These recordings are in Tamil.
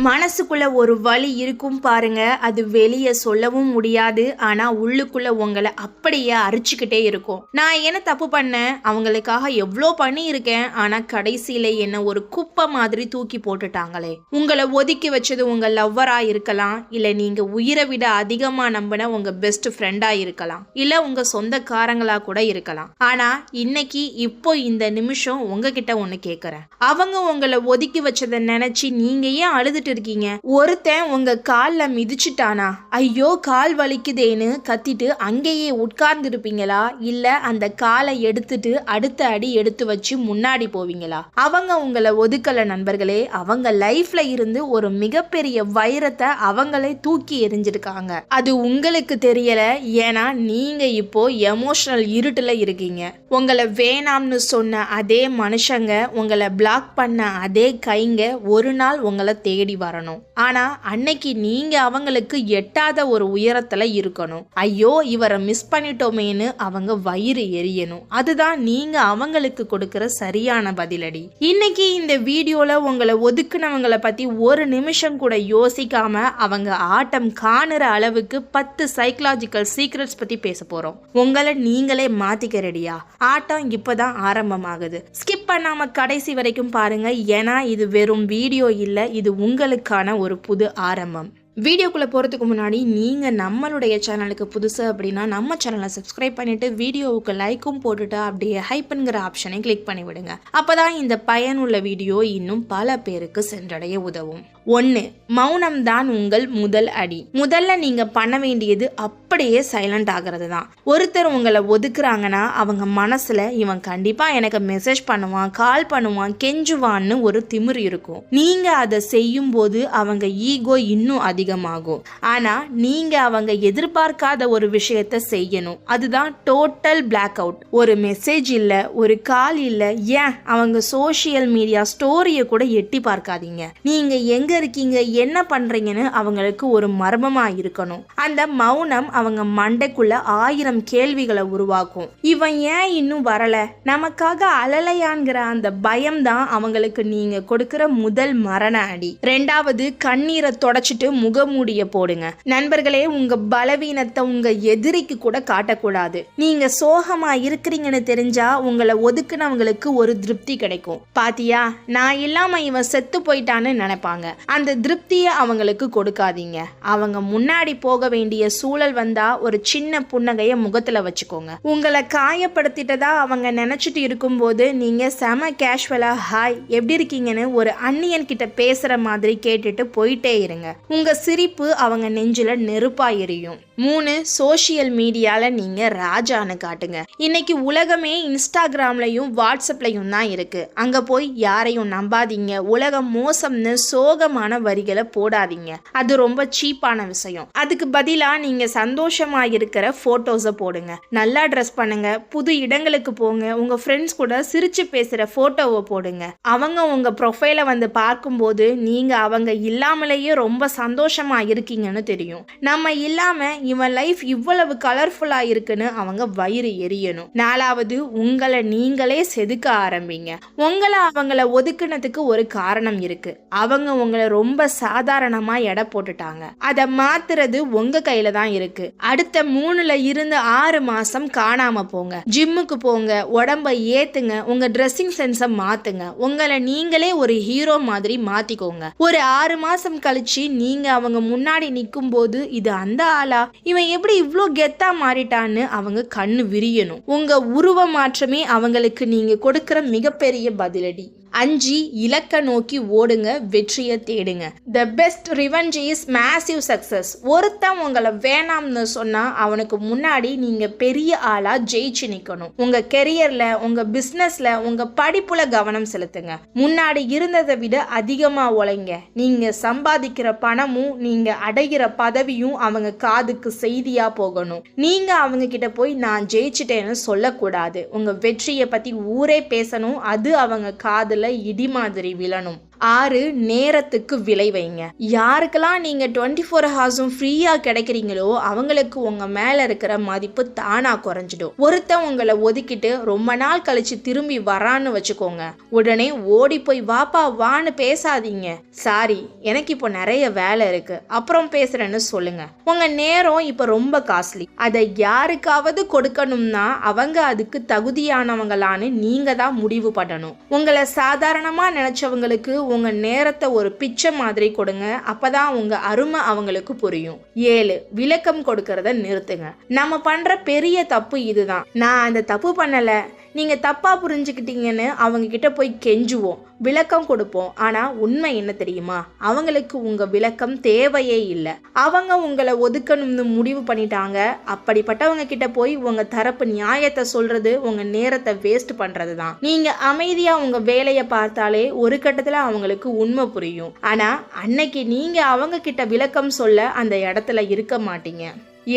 மனசுக்குள்ள ஒரு வலி இருக்கும் பாருங்க, அது வெளியே சொல்லவும் முடியாது. ஆனா உள்ளுக்குள்ள உங்களை அப்படியே அரிச்சுக்கிட்டே இருக்கும். நான் என்ன தப்பு பண்ணேன், அவங்களுக்காக எவ்வளோ பண்ணியிருக்கேன், ஆனா கடைசியில என்ன ஒரு குப்பை மாதிரி தூக்கி போட்டுட்டாங்களே. உங்களை ஒதுக்கி வச்சது உங்க லவ்வரா இருக்கலாம், இல்ல நீங்க உயிரை விட அதிகமா நம்பின உங்க பெஸ்ட் ஃப்ரெண்டா இருக்கலாம், இல்ல உங்க சொந்தக்காரங்களா கூட இருக்கலாம். ஆனா இன்னைக்கு இப்போ இந்த நிமிஷம் உங்ககிட்ட ஒண்ணு கேக்குறேன். அவங்க உங்களை ஒதுக்கி வச்சதை நினைச்சு நீங்க ஏன் அழுதுட்டு இருக்கீங்க? ஒருத்தன் உங்க கால்ல மிதிச்சுட்டானா, ஐயோ கால் வலிக்குதேன்னு கத்திட்டு அங்கேயே உட்கார்ந்து இருப்பீங்களா, இல்ல அந்த காலை எடுத்துட்டு அடுத்த அடி எடுத்து வச்சு முன்னாடி போவீங்களா? அவங்க உங்களை ஒதுக்கல நண்பர்களே, அவங்க லைஃப்ல இருந்து ஒரு மிகப்பெரிய வைரத்தை அவங்களே தூக்கி எறிஞ்சிருக்காங்க. அது உங்களுக்கு தெரியல, ஏன்னா நீங்க இப்போ எமோஷனல் இருட்டுல இருக்கீங்க. உங்களை வேணாம்னு சொன்ன அதே மனுஷங்க, உங்களை பிளாக் பண்ண அதே கைங்க ஒரு நாள் உங்களை தேடி வரணும். ஆனா அன்னைக்கு நீங்க அவங்களுக்கு எட்டாத ஒரு உயரத்துல இருக்கணும். ஐயோ இவரை மிஸ் பண்ணிட்டோமேன்னு அவங்க வயிறு எரியணும். அதுதான் நீங்க அவங்களுக்கு கொடுக்கிற சரியான பதிலடி. இன்னைக்கு இந்த வீடியோல உங்களை ஒதுக்குனவங்களை பத்தி ஒரு நிமிஷம் கூட யோசிக்காம அவங்க ஆட்டம் காணுற அளவுக்கு 10 சைக்கலாஜிக்கல் சீக்ரெட்ஸ் பத்தி பேச போறோம். உங்களை நீங்களே மாத்திக்க ரெடியா? ஆட்டம் இப்பதான் ஆரம்பமாகுது. ஸ்கிப் பண்ணாம கடைசி வரைக்கும் பாருங்க, ஏன்னா இது வெறும் வீடியோ இல்ல, இது உங்களுக்கான ஒரு புது ஆரம்பம். வீடியோக்குள்ளே போகிறதுக்கு முன்னாடி நீங்கள் நம்மளுடைய சேனலுக்கு புதுசு அப்படின்னா நம்ம சேனலை சப்ஸ்கிரைப் பண்ணிவிட்டு வீடியோவுக்கு லைக்கும் போட்டுட்டு அப்படியே ஹைப்புங்கிற ஆப்ஷனை கிளிக் பண்ணி விடுங்க. அப்போ தான் இந்த பயனுள்ள வீடியோ இன்னும் பல பேருக்கு சென்றடைய உதவும். 1. மௌனம் தான் உங்கள் முதல் அடி. முதல்ல நீங்கள் பண்ண வேண்டியது அப்படியே சைலண்ட் ஆகிறது தான். ஒருத்தர் உங்களை ஒதுக்குறாங்கன்னா அவங்க மனசில் இவன் கண்டிப்பாக எனக்கு மெசேஜ் பண்ணுவான், கால் பண்ணுவான், கெஞ்சுவான்னு ஒரு திமிர் இருக்கும். நீங்கள் அதை செய்யும் போது அவங்க ஈகோ இன்னும் அதிகமாகும். ஆனா நீங்க அவங்க எதிர்பார்க்காத ஒரு விஷயத்த செய்யணும். அதுதான் டோட்டல் பிளாக் அவுட். ஒரு மெசேஜ் இல்ல, ஒரு கால் இல்ல, ஏன் அவங்க சோசியல் மீடியா ஸ்டோரிய கூட எட்டி பார்க்காதீங்க. நீங்க எங்க இருக்கீங்க, என்ன பண்றீங்கன்னு அவங்களுக்கு ஒரு மர்மமா இருக்கணும். அந்த மௌனம் அவங்க மண்டைக்குள்ள 1000 கேள்விகளை உருவாக்கும். இவன் ஏன் இன்னும் வரல, நமக்காக அழலையான்கிற அந்த பயம் தான் அவங்களுக்கு நீங்க கொடுக்கிற முதல் மரண அடி. 2வது, கண்ணீரை தொடச்சிட்டு முகமூடிய போடுங்க. நண்பர்களே, உங்க பலவீனத்தை உங்க எதிரிக்கு கூட காட்டக்கூடாது. நீங்க சோகமா இருக்கிறீங்கன்னு தெரிஞ்சா உங்களை ஒதுக்குனவங்களுக்கு ஒரு திருப்தி கிடைக்கும். பாத்தியா, நான் இல்லாம இவன் செத்து போயிட்டான்னு நினைப்பாங்க. அந்த திருப்தியை அவங்களுக்கு கொடுக்காதீங்க. அவங்க முன்னாடி போக வேண்டிய சூழல் வந்தா ஒரு சின்ன புன்னகைய முகத்துல வச்சுக்கோங்க. உங்களை காயப்படுத்திட்டதா அவங்க நினைச்சிட்டு இருக்கும் போது நீங்க செம கேஷுவலா ஹாய் எப்படி இருக்கீங்கன்னு ஒரு அந்நியன் கிட்ட பேசுற மாதிரி கேட்டுட்டு போயிட்டே இருங்க. உங்க சிரிப்பு அவங்க நெஞ்சில நெருப்பா எரியும். 3. சோசியல் மீடியால நீங்க ராஜான்னு காட்டுங்க. இன்னைக்கு உலகமே இன்ஸ்டாகிராம்லயும் வாட்ஸ்அப்லயும் தான் இருக்கு. அங்க போய் யாரையும் நம்பாதீங்க, உலகம் மோசம்னு சோகமான வரிகளை போடாதீங்க. அது ரொம்ப சீப்பான விஷயம். அதுக்கு பதிலா நீங்க சந்தோஷமா இருக்கிற போட்டோஸை போடுங்க. நல்லா ட்ரெஸ் பண்ணுங்க, புது இடங்களுக்கு போங்க, உங்க ஃப்ரெண்ட்ஸ் கூட சிரிச்சு பேசுற போட்டோவை போடுங்க. அவங்க உங்க ப்ரொஃபைலை வந்து பார்க்கும்போது நீங்க அவங்க இல்லாமலேயே ரொம்ப சந்தோஷமா இருக்கீங்கன்னு தெரியும். நம்ம இல்லாம இவன் லைஃப் இவ்வளவு கலர்ஃபுல்லா இருக்குன்னு அவங்க வயிறு எரியணும். 4வது, உங்களை நீங்களே செதுக்க ஆரம்பிங்க. உங்களை அவங்கள ஒதுக்குனதுக்கு ஒரு காரணம் இருக்கு. அவங்க உங்களை ரொம்ப சாதாரணமா எடை போட்டுட்டாங்க. அதை மாத்துறது உங்க கையில தான் இருக்கு. அடுத்த 3ல இருந்து 6 மாசம் காணாம போங்க. ஜிம்முக்கு போங்க, உடம்ப ஏத்துங்க, உங்க ட்ரெஸ்ஸிங் சென்ஸை மாத்துங்க. உங்களை நீங்களே ஒரு ஹீரோ மாதிரி மாத்திக்கோங்க. ஒரு 6 மாசம் கழிச்சு நீங்க அவங்க முன்னாடி நிற்கும் போது இது அந்த ஆளா, இவன் எப்படி இவ்ளோ கெத்தா மாறிட்டான்னு அவங்க கண்ணு விரியணும். உங்க உருவ மாற்றமே அவங்களுக்கு நீங்க கொடுக்கிற மிகப்பெரிய பதிலடி. 5. இலக்க நோக்கி ஓடுங்க, வெற்றியை தேடுங்க. The best revenge is massive success. ஒருத்தன் உங்களை வேணாம்னு சொன்னா அவனுக்கு முன்னாடி நீங்க பெரிய ஆளா ஜெயிச்சு நிக்கணும். உங்க கெரியர்ல, உங்க பிசினஸ்ல, உங்க படிப்புல கவனம் செலுத்துங்க. முன்னாடி இருந்ததை விட அதிகமா உழைங்க. நீங்க சம்பாதிக்கிற பணமும் நீங்க அடைகிற பதவியும் அவங்க காதுக்கு செய்தியா போகணும். நீங்க அவங்க கிட்ட போய் நான் ஜெயிச்சிட்டேன்னு சொல்லக்கூடாது. உங்க வெற்றியை பத்தி ஊரே பேசணும். அது அவங்க காதுல இடி மாதிரி விழணும். 6 நேரத்துக்கு விலை வைங்க. யாருக்கெல்லாம் நீங்க 24 ஹவர்ஸும் ஃப்ரீயா கிடைக்கிறீங்களோ அவங்களுக்கு உங்க மேல இருக்கிற மதிப்பு தானா குறைஞ்சிடும். ஒருத்தன் உங்களை ஒதுக்கிட்டு ரொம்ப நாள் கழிச்சு திரும்பி வரான்னு வச்சுக்கோங்க, உடனே ஓடி போய் வாப்பா வான்னு பேசாதீங்க. சாரி எனக்கு இப்போ நிறைய வேலை இருக்கு அப்புறம் பேசுறேன்னு சொல்லுங்க. உங்க நேரம் இப்ப ரொம்ப காஸ்ட்லி. அதை யாருக்காவது கொடுக்கணும்னா அவங்க அதுக்கு தகுதியானவங்களான்னு நீங்க தான் முடிவு பண்ணணும். உங்களை சாதாரணமா நினைச்சவங்களுக்கு உங்க நேரத்தை ஒரு பிச்சை மாதிரி கொடுங்க. அப்பதான் உங்க அருமை அவங்களுக்கு புரியும். 7 விளக்கம் கொடுக்கறத நிறுத்துங்க. நம்ம பண்ற பெரிய தப்பு இதுதான். நான் அந்த தப்பு பண்ணல, நீங்க தப்பா புரிஞ்சுக்கிட்டீங்கன்னு அவங்க கிட்ட போய் கெஞ்சுவோம், விளக்கம் கொடுப்போம். ஆனா உண்மை என்ன தெரியுமா? அவங்களுக்கு உங்க விளக்கம் தேவையே இல்லை. அவங்க உங்களை ஒதுக்கணும்னு முடிவு பண்ணிட்டாங்க. அப்படிப்பட்டவங்க கிட்ட போய் உங்க தரப்பு நியாயத்தை சொல்றது உங்க நேரத்தை வேஸ்ட் பண்றது தான். நீங்க அமைதியா உங்க வேலையை பார்த்தாலே ஒரு கட்டத்துல அவங்களுக்கு உண்மை புரியும். ஆனா அன்னைக்கு நீங்க அவங்க கிட்ட விளக்கம் சொல்ல அந்த இடத்துல இருக்க மாட்டீங்க.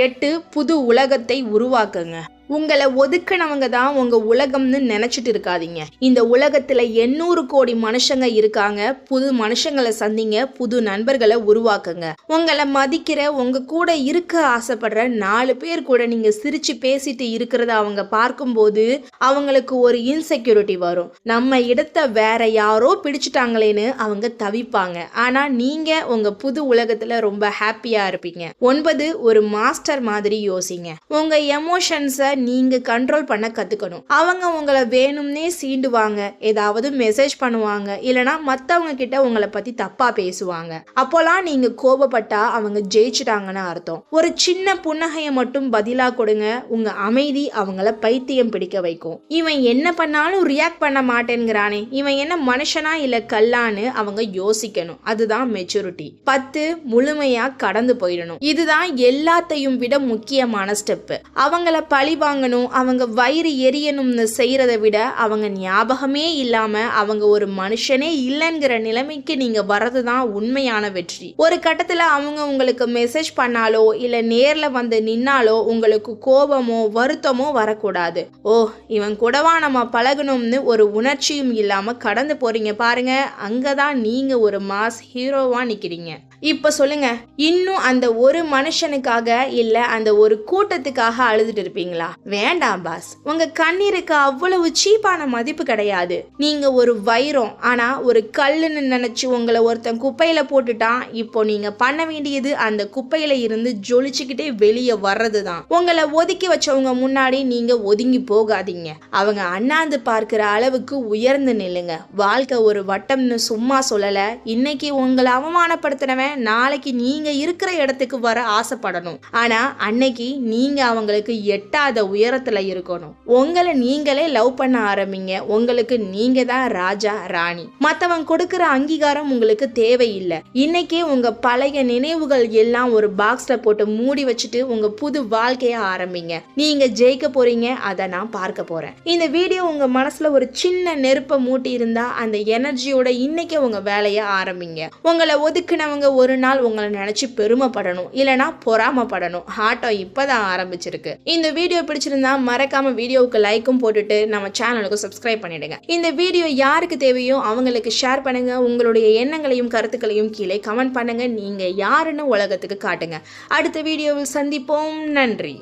8 புது உலகத்தை உருவாக்குங்க. உங்களை ஒதுக்கினவங்க தான் உங்க உலகம்னு நினைச்சிட்டு இருக்காதீங்க. இந்த உலகத்துல 800 கோடி மனுஷங்க இருக்காங்க. புது மனுஷங்களை சந்திங்க, புது நண்பர்களை உருவாக்குங்க. உங்களை மதிக்கிற, உங்க கூட இருக்க ஆசைப்படுற 4 பேர் கூட நீங்க சிரிச்சு பேசிட்டு இருக்கிறத அவங்க பார்க்கும்போது அவங்களுக்கு ஒரு இன்செக்யூரிட்டி வரும். நம்ம இடத்த வேற யாரோ பிடிச்சிட்டாங்களேன்னு அவங்க தவிப்பாங்க. ஆனா நீங்க உங்க புது உலகத்துல ரொம்ப ஹாப்பியா இருப்பீங்க. 9 ஒரு மாஸ்டர் மாதிரி யோசிங்க. உங்க எமோஷன்ஸை நீங்க கண்ட்ரோல் பண்ண கத்துக்கணும். அவங்க உங்களை வேணும்னே சீண்டுவாங்க, ஏதாவது மெசேஜ் பண்ணுவாங்க, இல்லனா மத்தவங்க கிட்ட உங்களை பத்தி தப்பா பேசுவாங்க. அப்போலாம் நீங்க கோபப்பட்டா அவங்க ஜெயிச்சிட்டாங்கன்னு அர்த்தம். ஒரு சின்ன புன்னகையை மட்டும் பதிலா கொடுங்க. உங்க அமைதி அவங்கள பைத்தியம் பிடிக்க வைக்கும். இவன் என்ன பண்ணாலும் ரியாக்ட் பண்ண மாட்டேங்கிறானே, இவன் என்ன மனுஷனா இல்ல கல்லான்னு அவங்க யோசிக்கணும். அதுதான் மெச்சூரிட்டி. 10 முழுமையா கடந்து போயிடணும். இதுதான் எல்லாத்தையும் விட முக்கியமான ஸ்டெப். அவங்கள பழி வாங்கணும், அவங்க வயிறு எரியணும்னு செய்யறதை விட அவங்க ஞாபகமே இல்லாம அவங்க ஒரு மனுஷனே இல்லைங்கிற நிலைமைக்கு நீங்க வர்றதுதான் உண்மையான வெற்றி. ஒரு கட்டத்துல அவங்க உங்களுக்கு மெசேஜ் பண்ணாலோ இல்ல நேர்ல வந்து நின்னாலோ உங்களுக்கு கோபமோ வருத்தமோ வரக்கூடாது. ஓ இவன் கூடவா நம்ம பழகணும்னு ஒரு உணர்ச்சியும் இல்லாம கடந்து போறீங்க பாருங்க, அங்கதான் நீங்க ஒரு மாஸ் ஹீரோவா நிக்கிறீங்க. இப்ப சொல்லுங்க, இன்னும் அந்த ஒரு மனுஷனுக்காக இல்ல அந்த ஒரு கூட்டத்துக்காக அழுதுட்டு இருப்பீங்களா? வேண்டாம் பாஸ், உங்க கண்ணீருக்கு அவ்வளவு சீப்பான மதிப்பு கிடையாது. நீங்க ஒரு வைரம், ஆனா ஒரு கல்லுன்னு நினைச்சு உங்களை ஒருத்தன் குப்பையில போட்டுட்டான். இப்போ நீங்க பண்ண வேண்டியது அந்த குப்பையில இருந்து ஜொலிச்சுக்கிட்டே வெளியே வர்றதுதான். உங்களை ஒதுக்கி வச்சவங்க முன்னாடி நீங்க ஒதுங்கி போகாதீங்க. அவங்க அண்ணாந்து பார்க்கிற அளவுக்கு உயர்ந்து நில்லுங்க. வாழ்க்கை ஒரு வட்டம்னு சும்மா சொல்லல. இன்னைக்கு உங்களை அவமானப்படுத்தினவன் நாளைக்கு நீங்க இருக்கிற இடத்துக்கு வர ஆசைப்படணும். ஆனா அன்னைக்கு நீங்க அவங்களுக்கு எட்டாத உயரத்துல இருக்கணும். உங்களை நீங்களே லவ் பண்ண ஆரம்பிங்க. உங்களுக்கு நீங்க தான் ராஜா ராணி. மத்தவன் கொடுக்கிற அங்கீகாரம் உங்களுக்கு தேவையில்லை. இன்னைக்கே உங்க பழைய நினைவுகள் எல்லாம் ஒரு பாக்ஸ்ல போட்டு மூடி வச்சுட்டு உங்க புது வாழ்க்கைய ஆரம்பிங்க. நீங்க ஜெயிக்க போறீங்க. அதை நான் பார்க்க போறேன். இந்த வீடியோ உங்க மனசுல ஒரு சின்ன நெருப்பை மூட்டி இருந்தா அந்த எனர்ஜியோட இன்னைக்கு உங்க வேலைய ஆரம்பிங்க. உங்களை ஒதுக்குனவங்க ஒரு நாள் உங்களை நினைச்சு பெருமைப்படணும், இல்லனா பொறாமப்படணும். ஆட்டம் இப்பதான் ஆரம்பிச்சிருக்கு. இந்த வீடியோ பிடிச்சிருந்தா மறக்காம வீடியோவுக்கு லைக்கும் போட்டுட்டு நம்ம சேனலுக்கு சப்ஸ்கிரைப் பண்ணிடுங்க. இந்த வீடியோ யாருக்கு தேவையோ அவங்களுக்கு ஷேர் பண்ணுங்க. உங்களுடைய எண்ணங்களையும் கருத்துக்களையும் கீழே கமெண்ட் பண்ணுங்க. நீங்க யாருன்னு உலகத்துக்கு காட்டுங்க. அடுத்த வீடியோவில் சந்திப்போம். நன்றி.